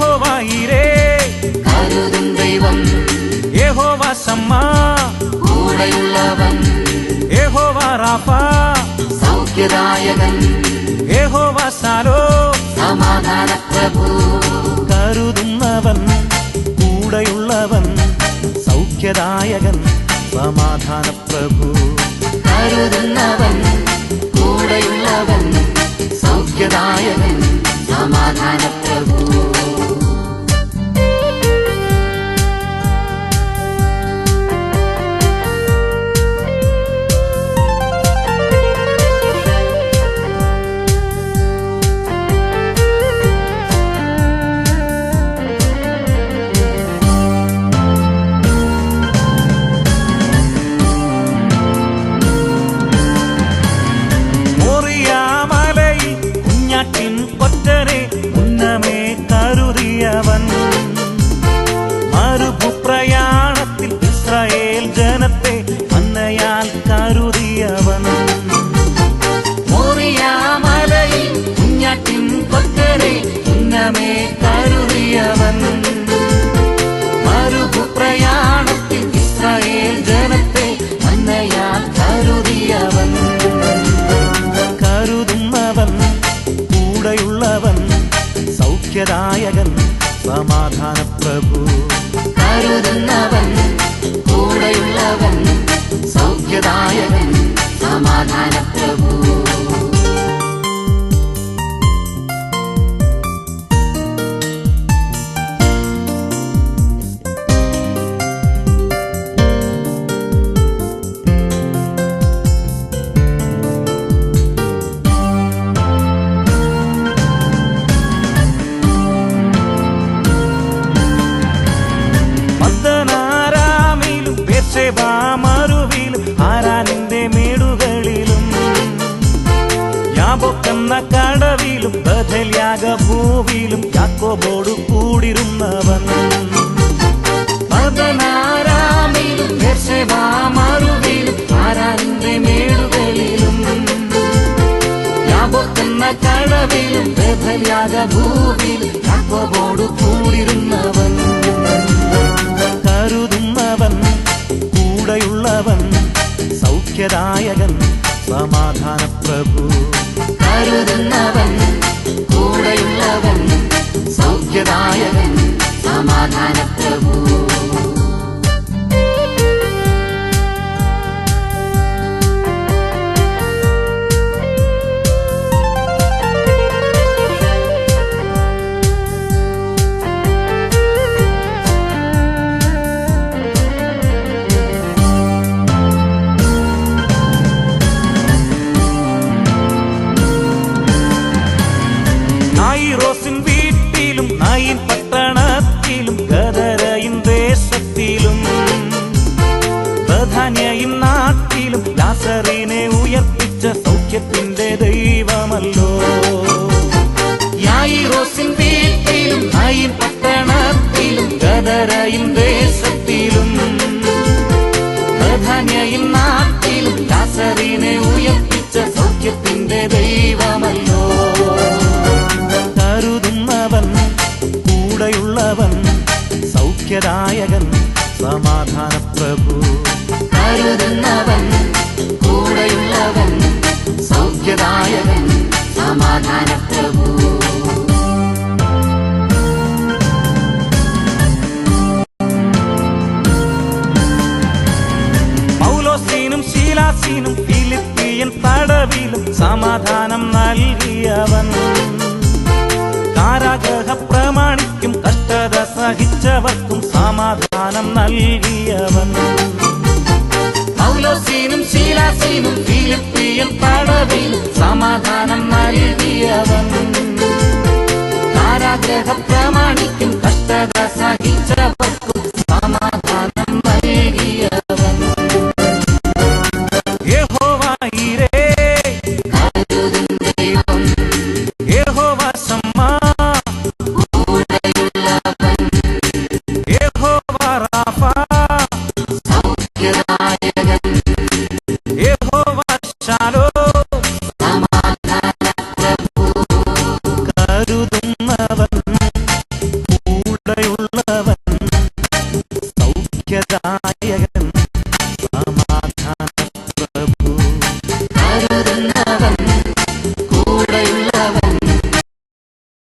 യഹോവയിരേ കരുതും ദൈവം, യഹോവ ശമ്മാ കൂടെയുള്ളവൻ, യഹോവ റാഫ സൗഖ്യദായകൻ, യഹോവ ശാലോം സമാധാന പ്രഭു. കരുതുന്നവൻ, കൂടെയുള്ളവൻ, സൗഖ്യദായകൻ, സമാധാന പ്രഭു. കരുതുന്നവൻ, കൂടെയുള്ളവൻ, സൗഖ്യദായകൻ, സമാധാന പ്രഭു. മരുഭൂപ്രയാണത്തിൽ ഇസ്രായേൽ ജനത്തെ മന്നയാൽ കരുതിയവൻ. മോറിയാമലയിൽ കുഞ്ഞാട്ടിൻ കൊറ്റരെ ഉന്നമേ കരുതിയവൻ. മരുഭൂപ്രയാണത്തിൽ ഇസ്രായേൽ ജനത്തെ മന്നയാൽ കരുതിയവൻ. കരുതുന്നവൻ, കൂടെയുള്ളവൻ, സൗഖ്യദായകൻ, സമാധാന പ്രഭു. കരുതുന്നവൻ, കൂടെയുള്ളവൻ, സൗഖ്യദായകൻ, സമാധാന പ്രഭു. മരുവിലും ആരാനിന്റെ മേടുകളിലും യാബോക്കെന്ന കടവിലും ബഥൽയാഗഭൂവിലും യാക്കോബോട് കൂടിരുന്നവൻ. പതനാരാമിലും മരുവിലും ആരാനിന്റെ മേടുകളിലും യാബോക്കെന്ന കടവിലും ബഥൽയാഗഭൂവിലും യാക്കോബോട് കൂടിരുന്നവൻ. കരുതുന്നവൻ, കൂടെയുള്ളവൻ, സൗഖ്യദായകൻ, സമാധാന പ്രഭു. കരുതുന്നവൻ, കൂടെയുള്ളവൻ, സൗഖ്യദായകൻ, സമാധാന പ്രഭു. നായിറോസിൻ വീട്ടിലും നായിൻ പട്ടണത്തിലും ഗദരയിൻ ദേശത്തിലും ബഥാന്യയിൻ നാട്ടിലും ലാസറിനെ ഉയർപ്പിച്ച സൗഖ്യത്തിന്റെ ദൈവമല്ലോ. യായിറോസിൻ വീട്ടിലും നായിൻ പട്ടണത്തിലും ഗദരയിൻ ദേശത്തിലും ബഥാന്യയിൻ നാട്ടിലും ലാസറിനെ ഉയർപ്പിച്ച സൗഖ്യത്തിന്റെ ദൈവമല്ലോ. കരുതുന്നവൻ, കൂടെയുള്ളവൻ, സൗഖ്യദായകൻ, സമാധാന പ്രഭു. കരുതുന്നവൻ, കൂടെയുള്ളവൻ, സൗഖ്യദായകൻ, സമാധാന പ്രഭു. പൗലോസിനും ശീലാസിനും ഫിലിപ്പിയൻ തടവിലും സമാധാനം നൽകിയവൻ. കാരാഗ്രഹ പ്രമാണിക്കും കഷ്ടത സഹിച്ചവർക്കും സമാധാനം നൽകിയവൻ. പൗലോസിനും ശീലാസിനും ഫിലിപ്പിയൻ തടവിലും സമാധാനം നൽകിയവൻ. കാരാഗ്രഹ പ്രമാണിക്കും